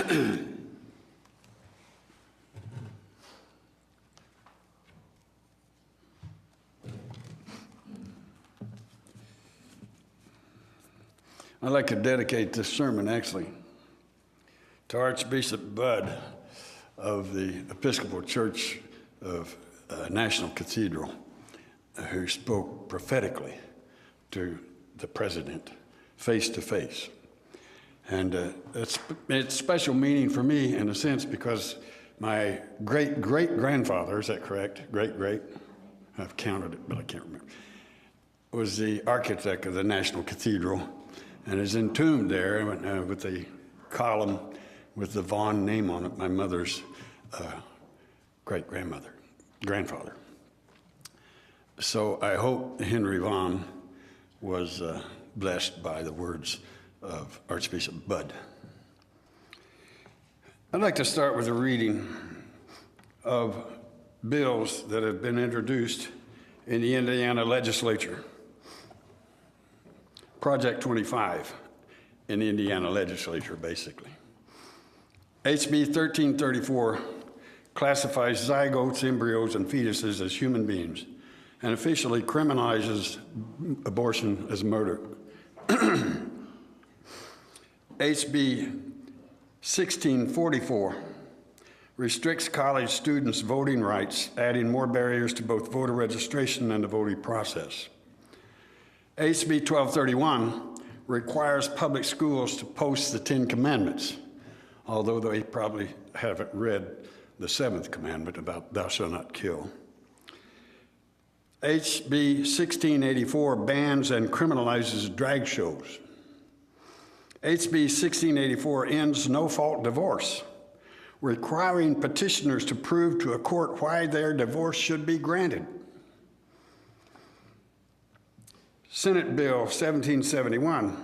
I'd like to dedicate this sermon, actually, to Archbishop Budd of the Episcopal Church of National Cathedral, who spoke prophetically to the president face to face. And it's special meaning for me in a sense because my great-great-grandfather, is that correct? Great-great? I've counted it, but I can't remember. Was the architect of the National Cathedral and is entombed there with the column with the Vaughn name on it, my mother's grandfather. So I hope Henry Vaughn was blessed by the words of Archbishop Budd. I'd like to start with a reading of bills that have been introduced in the Indiana legislature. Project 25 in the Indiana legislature, basically. HB 1334 classifies zygotes, embryos, and fetuses as human beings and officially criminalizes abortion as murder. HB 1644 restricts college students' voting rights, adding more barriers to both voter registration and the voting process. HB 1231 requires public schools to post the 10 Commandments, although they probably haven't read the 7th commandment about thou shalt not kill. HB 1684 bans and criminalizes drag shows. HB 1684 ends no-fault divorce, requiring petitioners to prove to a court why their divorce should be granted. Senate Bill 1771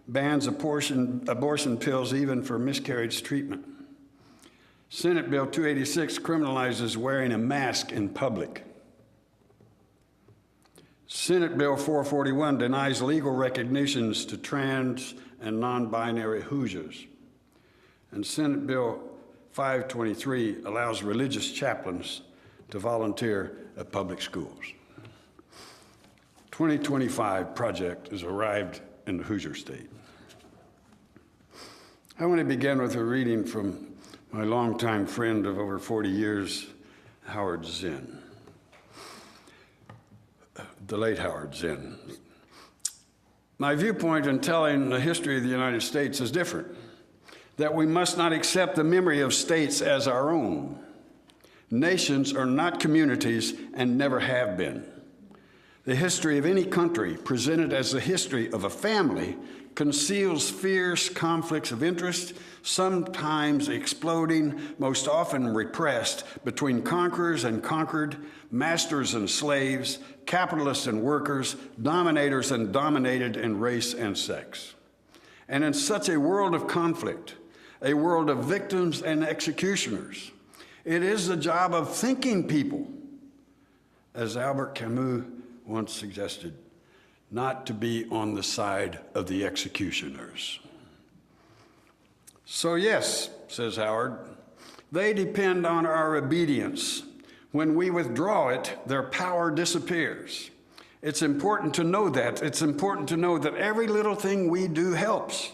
bans abortion pills even for miscarriage treatment. Senate Bill 286 criminalizes wearing a mask in public. Senate Bill 441 denies legal recognitions to trans and non-binary Hoosiers. And Senate Bill 523 allows religious chaplains to volunteer at public schools. 2025 project has arrived in the Hoosier State. I want to begin with a reading from my longtime friend of over 40 years, Howard Zinn. The late Howard Zinn. My viewpoint in telling the history of the United States is different, that we must not accept the memory of states as our own. Nations are not communities and never have been. The history of any country presented as the history of a family conceals fierce conflicts of interest, sometimes exploding, most often repressed, between conquerors and conquered, masters and slaves, capitalists and workers, dominators and dominated in race and sex. And in such a world of conflict, a world of victims and executioners, it is the job of thinking people, as Albert Camus once suggested, not to be on the side of the executioners. So yes, says Howard, they depend on our obedience. When we withdraw it, their power disappears. It's important to know that. It's important to know that every little thing we do helps.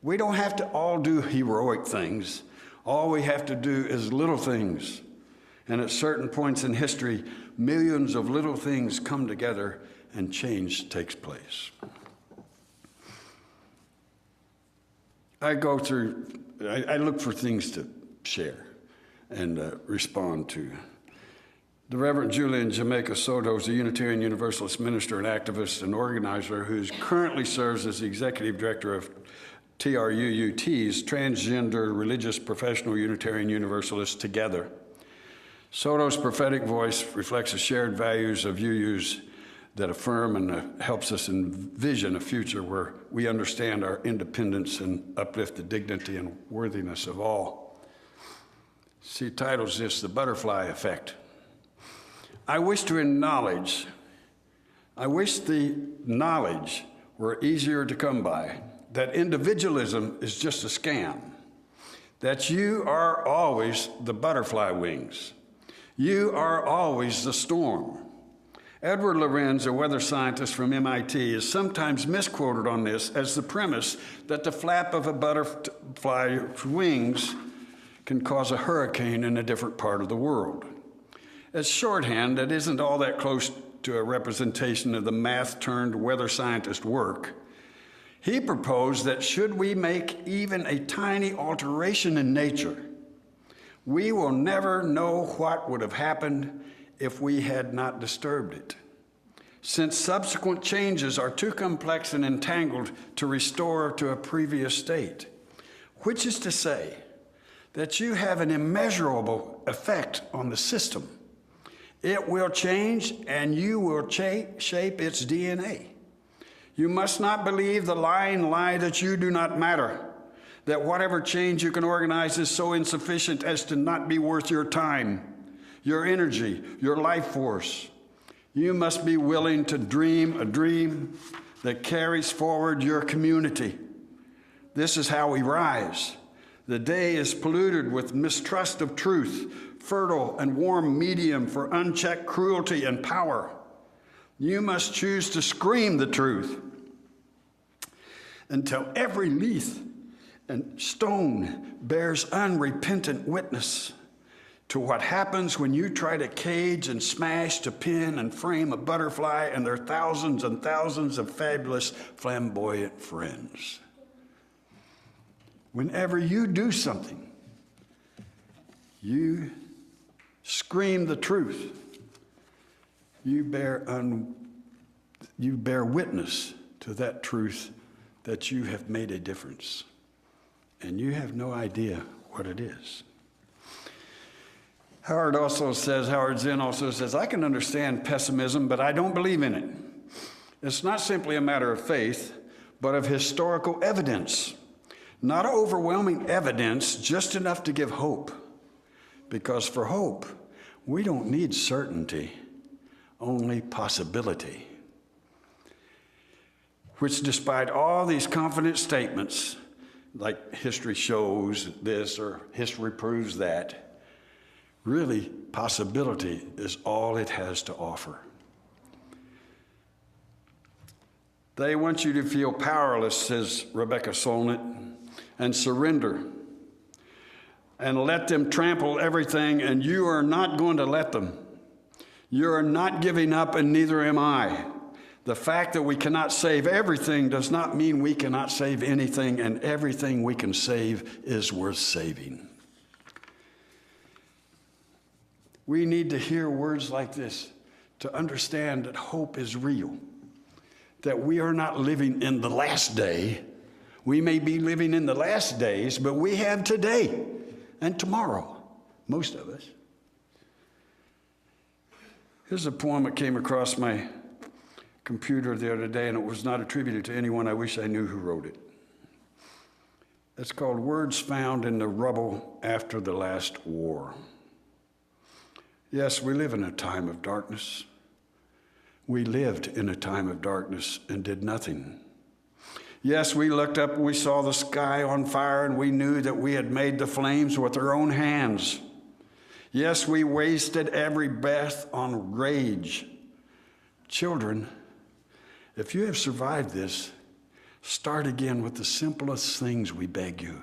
We don't have to all do heroic things. All we have to do is little things. And at certain points in history, millions of little things come together and change takes place. I look for things to share and respond to. The Reverend Julian Jamaica Soto is a Unitarian Universalist minister and activist and organizer who currently serves as the executive director of TRUUT's Transgender Religious Professional Unitarian Universalists Together. Soto's prophetic voice reflects the shared values of UUs that affirm and helps us envision a future where we understand our independence and uplift the dignity and worthiness of all. She titles this The Butterfly Effect. I wish the knowledge were easier to come by, that individualism is just a scam, that you are always the butterfly wings. You are always the storm. Edward Lorenz, a weather scientist from MIT, is sometimes misquoted on this as the premise that the flap of a butterfly's wings can cause a hurricane in a different part of the world. As shorthand, that isn't all that close to a representation of the math-turned-weather scientist work. He proposed that should we make even a tiny alteration in nature, we will never know what would have happened if we had not disturbed it, since subsequent changes are too complex and entangled to restore to a previous state, which is to say that you have an immeasurable effect on the system. It will change, and you will shape its DNA. You must not believe the lying lie that you do not matter, that whatever change you can organize is so insufficient as to not be worth your time, your energy, your life force. You must be willing to dream a dream that carries forward your community. This is how we rise. The day is polluted with mistrust of truth, fertile and warm medium for unchecked cruelty and power. You must choose to scream the truth until every leaf and stone bears unrepentant witness to what happens when you try to cage and smash to pin and frame a butterfly and their thousands and thousands of fabulous flamboyant friends. Whenever you do something, you scream the truth. You bear witness to that truth that you have made a difference. And you have no idea what it is. Howard Zinn also says, I can understand pessimism, but I don't believe in it. It's not simply a matter of faith, but of historical evidence. Not overwhelming evidence, just enough to give hope. Because for hope, we don't need certainty, only possibility. Which, despite all these confident statements, like history shows this or history proves that, really, possibility is all it has to offer. They want you to feel powerless, says Rebecca Solnit, and surrender and let them trample everything, and you are not going to let them. You are not giving up, and neither am I. The fact that we cannot save everything does not mean we cannot save anything, and everything we can save is worth saving. We need to hear words like this to understand that hope is real, that we are not living in the last day. We may be living in the last days, but we have today and tomorrow, most of us. Here's a poem that came across my computer the other day, and it was not attributed to anyone. I wish I knew who wrote it. It's called Words Found in the Rubble After the Last War. Yes, we live in a time of darkness. We lived in a time of darkness and did nothing. Yes, we looked up and we saw the sky on fire, and we knew that we had made the flames with our own hands. Yes, we wasted every breath on rage. Children, if you have survived this, start again with the simplest things, we beg you.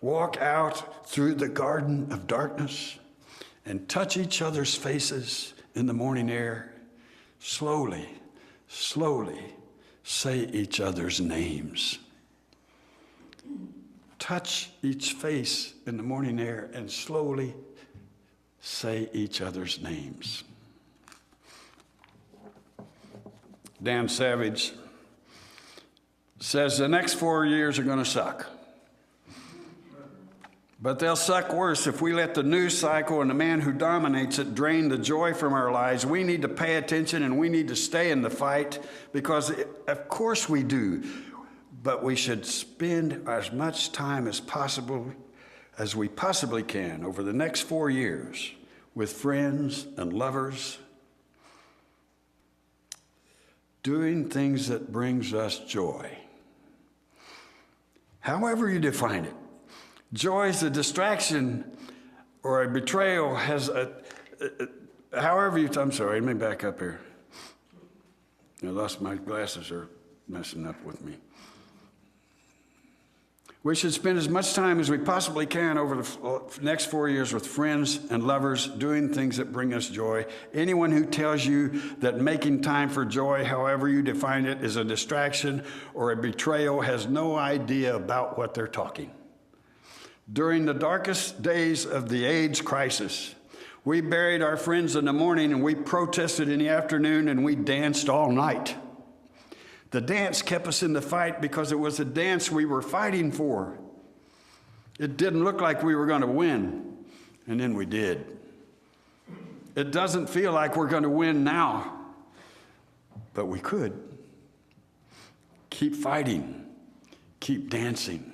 Walk out through the garden of darkness and touch each other's faces in the morning air. Slowly, slowly say each other's names. Touch each face in the morning air and slowly say each other's names. Dan Savage says the next 4 years are going to suck. But they'll suck worse if we let the news cycle and the man who dominates it drain the joy from our lives. We need to pay attention, and we need to stay in the fight, because of course we do. But we should spend as much time as possible as we possibly can over the next 4 years with friends and lovers, doing things that brings us joy. however you define it. Joy is a distraction or a betrayal has I'm sorry, let me back up here. I lost my glasses, are messing up with me. We should spend as much time as we possibly can over the next 4 years with friends and lovers, doing things that bring us joy. Anyone who tells you that making time for joy, however you define it, is a distraction or a betrayal has no idea about what they're talking. During the darkest days of the AIDS crisis, we buried our friends in the morning and we protested in the afternoon and we danced all night. The dance kept us in the fight because it was a dance we were fighting for. It didn't look like we were going to win, and then we did. It doesn't feel like we're going to win now, but we could. Keep fighting. Keep dancing.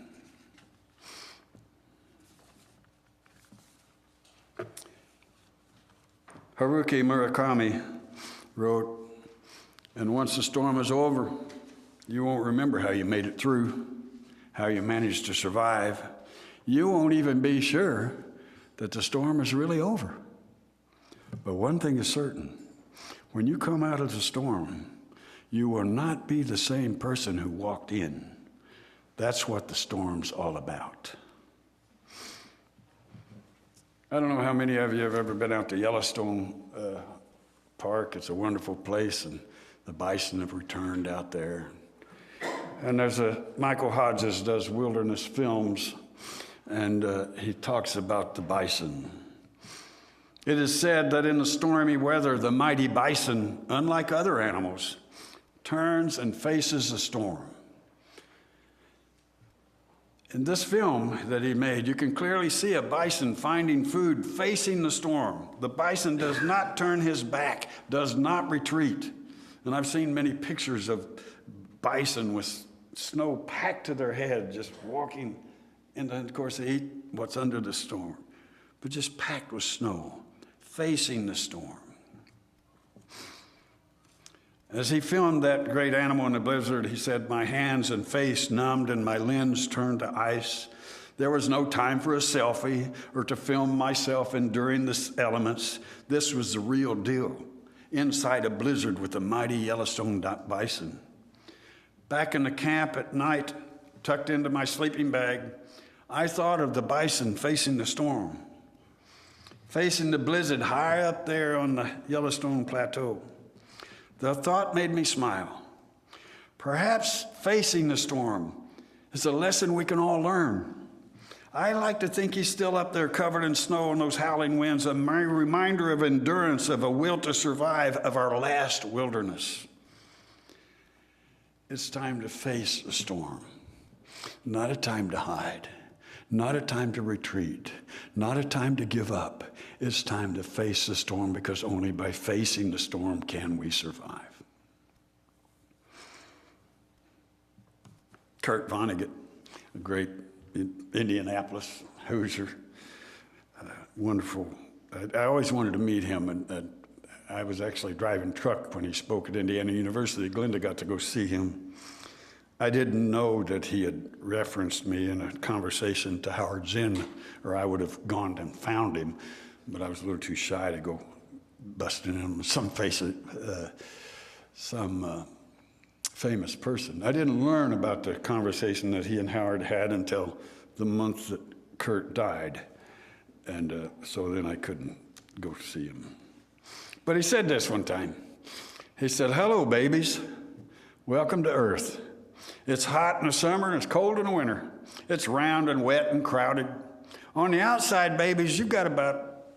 Haruki Murakami wrote, "And once the storm is over, you won't remember how you made it through, how you managed to survive. You won't even be sure that the storm is really over. But one thing is certain, when you come out of the storm, you will not be the same person who walked in. That's what the storm's all about." I don't know how many of you have ever been out to Yellowstone Park. It's a wonderful place, and the bison have returned out there. And there's Michael Hodges does wilderness films, and he talks about the bison. It is said that in the stormy weather, the mighty bison, unlike other animals, turns and faces the storm. In this film that he made, you can clearly see a bison finding food facing the storm. The bison does not turn his back, does not retreat. And I've seen many pictures of bison with snow packed to their head, just walking. And then, of course, they eat what's under the storm, but just packed with snow, facing the storm. As he filmed that great animal in the blizzard, he said, "My hands and face numbed and my limbs turned to ice. There was no time for a selfie or to film myself enduring the elements. This was the real deal, inside a blizzard with the mighty Yellowstone bison. Back in the camp at night, tucked into my sleeping bag, I thought of the bison facing the storm, facing the blizzard high up there on the Yellowstone Plateau. The thought made me smile. Perhaps facing the storm is a lesson we can all learn. I like to think he's still up there covered in snow and those howling winds, a reminder of endurance, of a will to survive, of our last wilderness. It's time to face the storm, not a time to hide, not a time to retreat, not a time to give up. It's time to face the storm, because only by facing the storm can we survive." Kurt Vonnegut, a great Indianapolis Hoosier, wonderful. I always wanted to meet him, and I was actually driving truck when he spoke at Indiana University. Glenda got to go see him. I didn't know that he had referenced me in a conversation to Howard Zinn, or I would have gone and found him, but I was a little too shy to go busting in some famous person. I didn't learn about the conversation that he and Howard had until the month that Kurt died, and so then I couldn't go see him. But he said this one time. He said, "Hello, babies. Welcome to Earth. It's hot in the summer and it's cold in the winter. It's round and wet and crowded. On the outside, babies,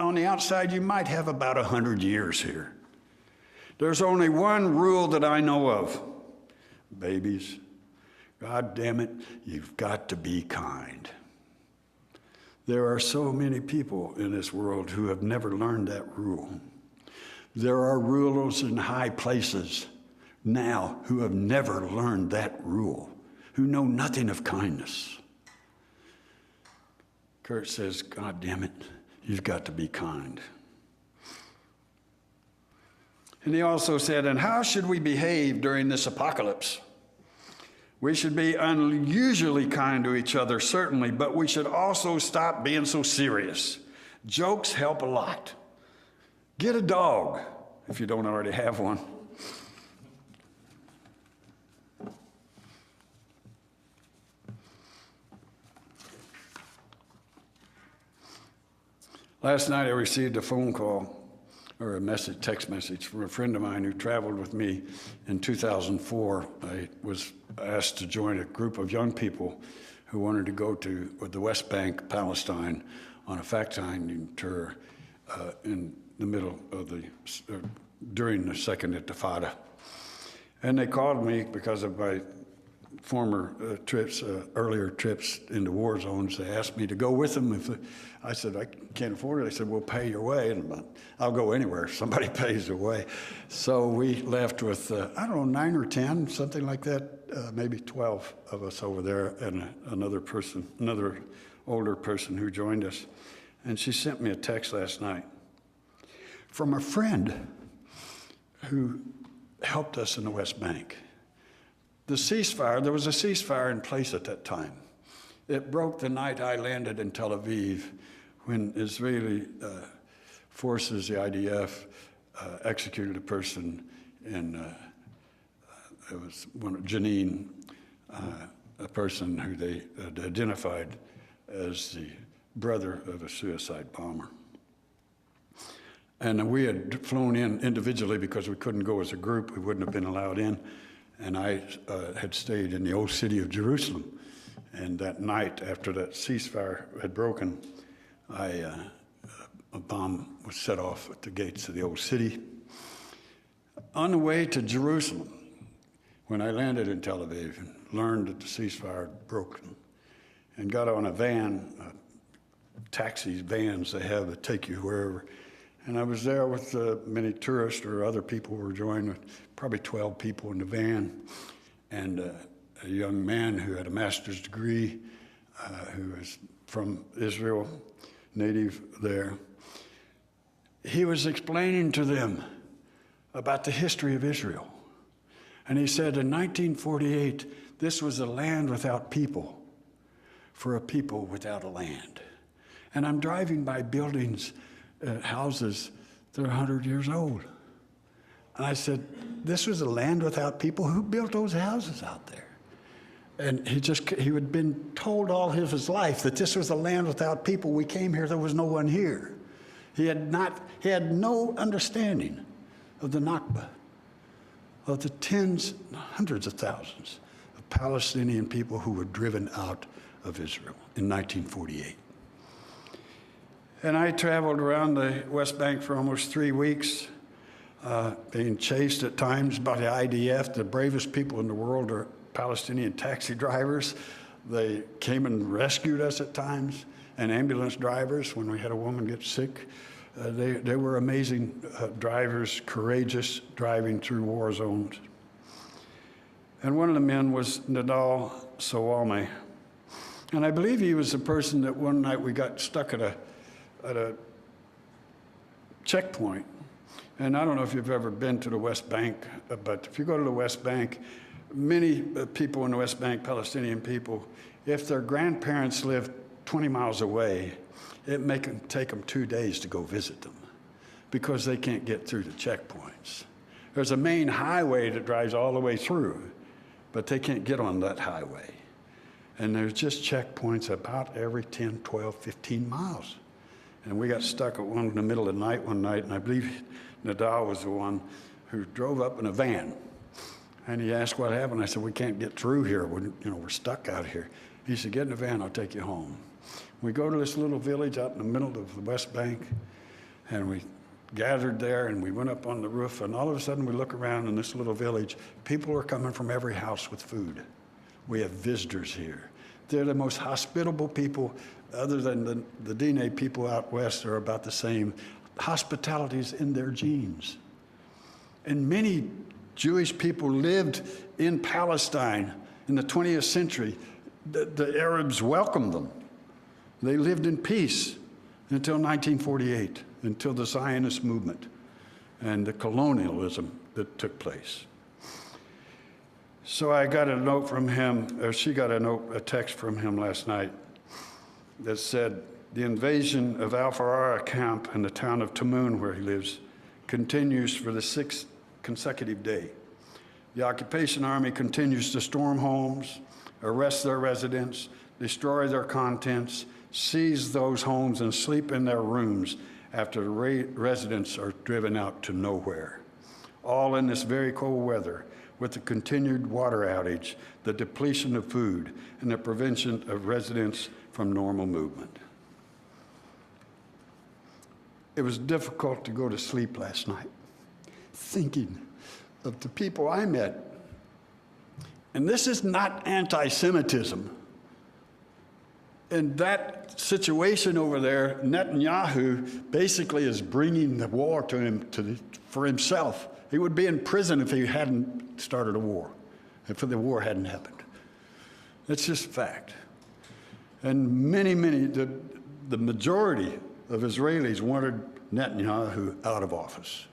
on the outside, you might have about 100 years here. There's only one rule that I know of. Babies, God damn it, you've got to be kind. There are so many people in this world who have never learned that rule. There are rulers in high places now who have never learned that rule, who know nothing of kindness." Kurt says, God damn it, you've got to be kind. And he also said, "And how should we behave during this apocalypse? We should be unusually kind to each other, certainly, but we should also stop being so serious. Jokes help a lot. Get a dog if you don't already have one. Last night I received a phone call or a text message from a friend of mine who traveled with me in 2004. I was asked to join a group of young people who wanted to go to the West Bank, Palestine, on a fact-finding tour in the middle of during the Second Intifada. And they called me because of my former earlier trips into war zones. They asked me to go with them. I said, I can't afford it. They said, we'll pay your way. And I'll go anywhere if somebody pays the way. So we left with, 9 or 10, something like that, maybe 12 of us over there, and another older person who joined us. And she sent me a text last night from a friend who helped us in the West Bank. The ceasefire, there was a ceasefire in place at that time. It broke the night I landed in Tel Aviv when Israeli forces, the IDF, executed a person in, it was Jenin, a person who they had identified as the brother of a suicide bomber. And we had flown in individually because we couldn't go as a group. We wouldn't have been allowed in. And I had stayed in the old city of Jerusalem. And that night, after that ceasefire had broken, a bomb was set off at the gates of the old city. On the way to Jerusalem, when I landed in Tel Aviv and learned that the ceasefire had broken, and got on a van, taxis, vans they have that take you wherever. And I was there with many tourists or other people who were joining, probably 12 people in the van, and a young man who had a master's degree, who was from Israel, native there. He was explaining to them about the history of Israel. And he said in 1948, this was a land without people for a people without a land. And I'm driving by buildings, houses that are 100 years old. And I said, this was a land without people? Who built those houses out there? And he had been told all his life that this was a land without people. We came here, there was no one here. He had no understanding of the Nakba, of the tens, hundreds of thousands of Palestinian people who were driven out of Israel in 1948. And I traveled around the West Bank for almost 3 weeks, being chased at times by the IDF. The bravest people in the world are Palestinian taxi drivers. They came and rescued us at times, and ambulance drivers when we had a woman get sick. They were amazing drivers, courageous, driving through war zones. And one of the men was Nadal Sawalme. And I believe he was the person that one night we got stuck at a checkpoint. And I don't know if you've ever been to the West Bank, but if you go to the West Bank, many people in the West Bank, Palestinian people, if their grandparents lived 20 miles away, it may take them 2 days to go visit them because they can't get through the checkpoints. There's a main highway that drives all the way through, but they can't get on that highway. And there's just checkpoints about every 10, 12, 15 miles. And we got stuck at one in the middle of the night one night, and I believe Nadal was the one who drove up in a van. And he asked what happened. I said, we can't get through here. We're stuck out here. He said, get in the van, I'll take you home. We go to this little village out in the middle of the West Bank, and we gathered there, and we went up on the roof, and all of a sudden we look around in this little village. People are coming from every house with food. We have visitors here. They're the most hospitable people, other than the Dine people out west are about the same. Hospitality is in their genes. And many Jewish people lived in Palestine in the 20th century. The Arabs welcomed them. They lived in peace until 1948, until the Zionist movement and the colonialism that took place. So I got a note from him, or she got a text from him last night that said, the invasion of Al-Farara camp in the town of Tamoon, where he lives, continues for the 6th consecutive day. The occupation army continues to storm homes, arrest their residents, destroy their contents, seize those homes, and sleep in their rooms after the residents are driven out to nowhere. All in this very cold weather, with the continued water outage, the depletion of food, and the prevention of residents from normal movement. It was difficult to go to sleep last night, thinking of the people I met. And this is not anti-Semitism. In that situation over there, Netanyahu basically is bringing the war to him for himself. He would be in prison if he hadn't started a war, if the war hadn't happened. It's just fact. And many, the majority of Israelis wanted Netanyahu out of office.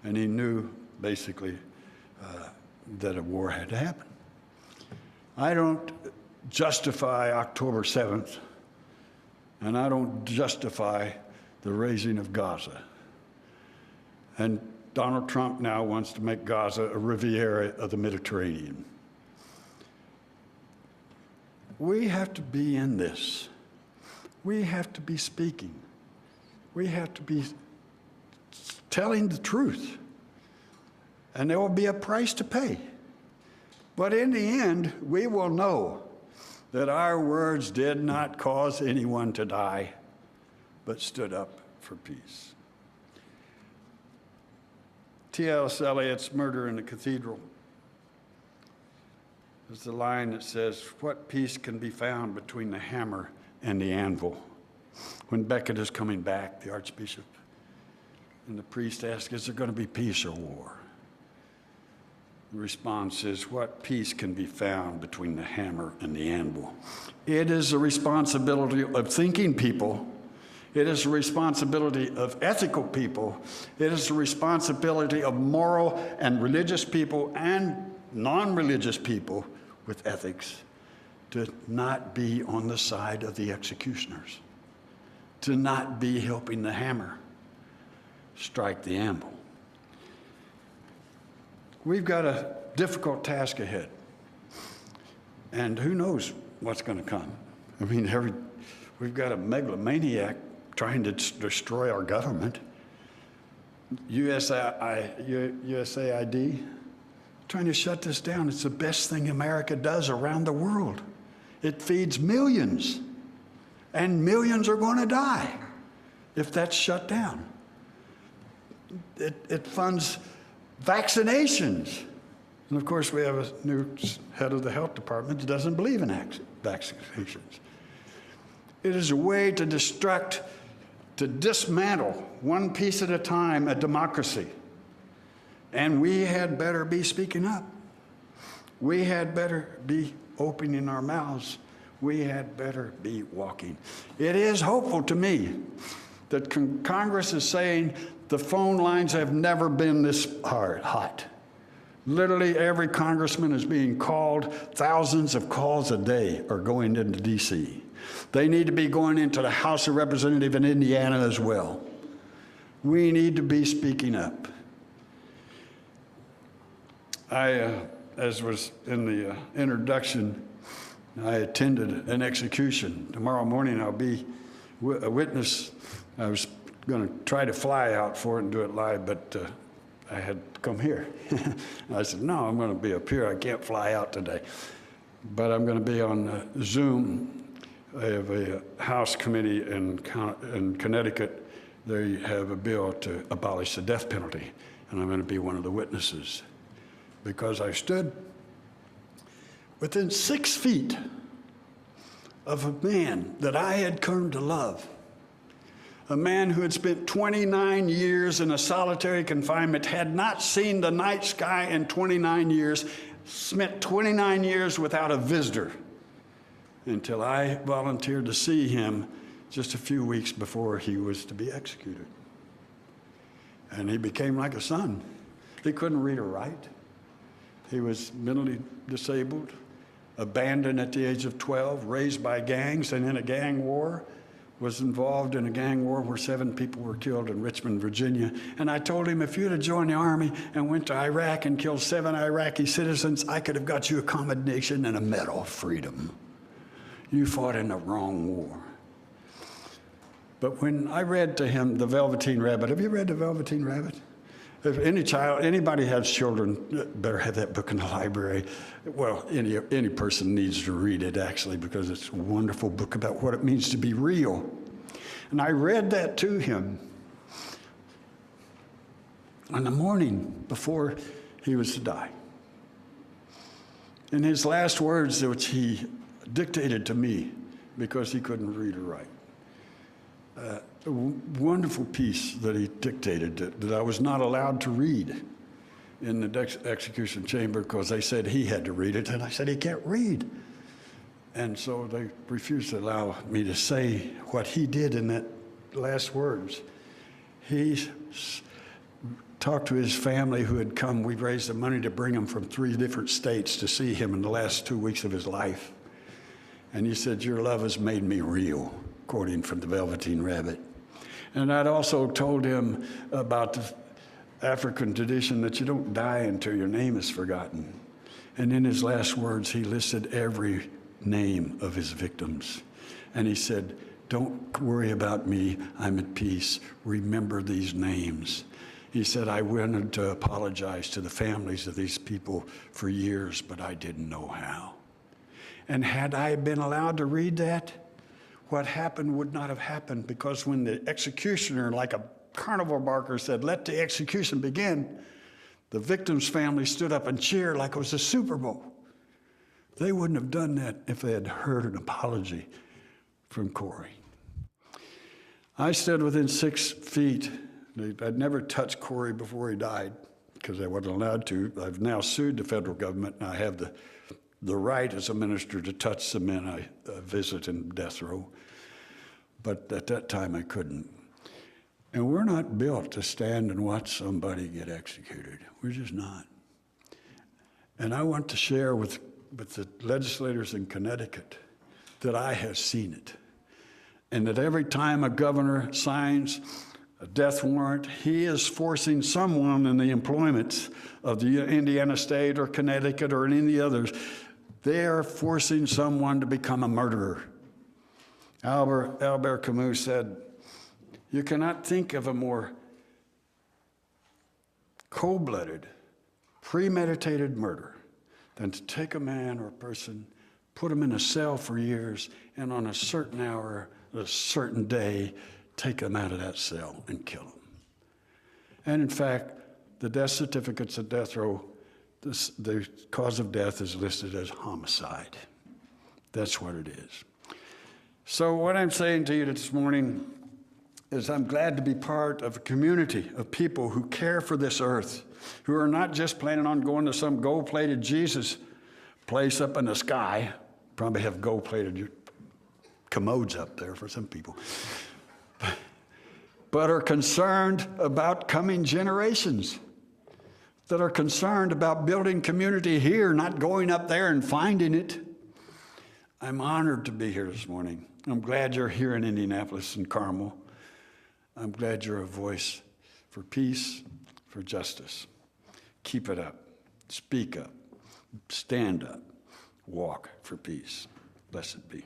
And he knew, basically, that a war had to happen. I don't justify October 7th, and I don't justify the raising of Gaza. And Donald Trump now wants to make Gaza a Riviera of the Mediterranean. We have to be in this. We have to be speaking. We have to be telling the truth. And there will be a price to pay. But in the end, we will know that our words did not cause anyone to die, but stood up for peace. T.L.S. Eliot's Murder in the Cathedral. There's the line that says, what peace can be found between the hammer and the anvil? When Becket is coming back, the Archbishop, and the priest asks, is there going to be peace or war? The response is, what peace can be found between the hammer and the anvil? It is the responsibility of thinking people. It is the responsibility of ethical people. It is the responsibility of moral and religious people and non-religious people with ethics to not be on the side of the executioners, to not be helping the hammer strike the anvil. We've got a difficult task ahead, and who knows what's going to come. I mean, we've got a megalomaniac trying to destroy our government. USAID, trying to shut this down. It's the best thing America does around the world. It feeds millions, and millions are going to die if that's shut down. It funds vaccinations. And of course, we have a new head of the health department that doesn't believe in vaccinations. It is a way to dismantle one piece at a time a democracy. And we had better be speaking up. We had better be opening our mouths. We had better be walking. It is hopeful to me that Congress is saying the phone lines have never been this hot. Literally every congressman is being called. Thousands of calls a day are going into D.C. They need to be going into the House of Representatives in Indiana as well. We need to be speaking up. As was in the introduction, I attended an execution. Tomorrow morning I'll be a witness. I was going to try to fly out for it and do it live, but I had to come here. I said, no, I'm going to be up here. I can't fly out today. But I'm going to be on Zoom. I have a House committee in Connecticut. They have a bill to abolish the death penalty, and I'm going to be one of the witnesses because I stood within 6 feet of a man that I had come to love. A man who had spent 29 years in a solitary confinement, had not seen the night sky in 29 years, spent 29 years without a visitor until I volunteered to see him just a few weeks before he was to be executed. And he became like a son. He couldn't read or write. He was mentally disabled, abandoned at the age of 12, raised by gangs and in a gang war, was involved in a gang war where 7 people were killed in Richmond, Virginia. And I told him, if you'd have joined the army and went to Iraq and killed 7 Iraqi citizens, I could have got you a commendation and a Medal of Freedom. You fought in the wrong war. But when I read to him The Velveteen Rabbit, have you read The Velveteen Rabbit? If anybody has children, better have that book in the library. Well, any person needs to read it, actually, because it's a wonderful book about what it means to be real. And I read that to him on the morning before he was to die. In his last words, which he dictated to me because he couldn't read or write. A wonderful piece that he dictated that I was not allowed to read in the execution chamber because they said he had to read it, and I said he can't read. And so they refused to allow me to say what he did in that last words. He talked to his family who had come. We raised the money to bring him from 3 different states to see him in the last 2 weeks of his life. And he said, "Your love has made me real," quoting from The Velveteen Rabbit. And I'd also told him about the African tradition that you don't die until your name is forgotten. And in his last words, he listed every name of his victims. And he said, "Don't worry about me. I'm at peace. Remember these names." He said, "I wanted to apologize to the families of these people for years, but I didn't know how." And had I been allowed to read that, what happened would not have happened, because when the executioner, like a carnival barker, said, "Let the execution begin," the victim's family stood up and cheered like it was a Super Bowl. They wouldn't have done that if they had heard an apology from Corey. I stood within 6 feet. I'd never touched Corey before he died because I wasn't allowed to. I've now sued the federal government, and I have the right as a minister to touch the men I visit in death row. But at that time, I couldn't. And we're not built to stand and watch somebody get executed. We're just not. And I want to share with the legislators in Connecticut that I have seen it. And that every time a governor signs a death warrant, he is forcing someone in the employment of the Indiana state or Connecticut or any of the others. They are forcing someone to become a murderer. Albert Camus said, "You cannot think of a more cold-blooded, premeditated murder than to take a man or a person, put him in a cell for years, and on a certain hour, a certain day, take him out of that cell and kill him." And in fact, the death certificates at death row, the cause of death is listed as homicide. That's what it is. So what I'm saying to you this morning is I'm glad to be part of a community of people who care for this earth, who are not just planning on going to some gold-plated Jesus place up in the sky. Probably have gold-plated commodes up there for some people. But are concerned about coming generations, that are concerned about building community here, not going up there and finding it. I'm honored to be here this morning. I'm glad you're here in Indianapolis and Carmel. I'm glad you're a voice for peace, for justice. Keep it up. Speak up. Stand up. Walk for peace. Blessed be.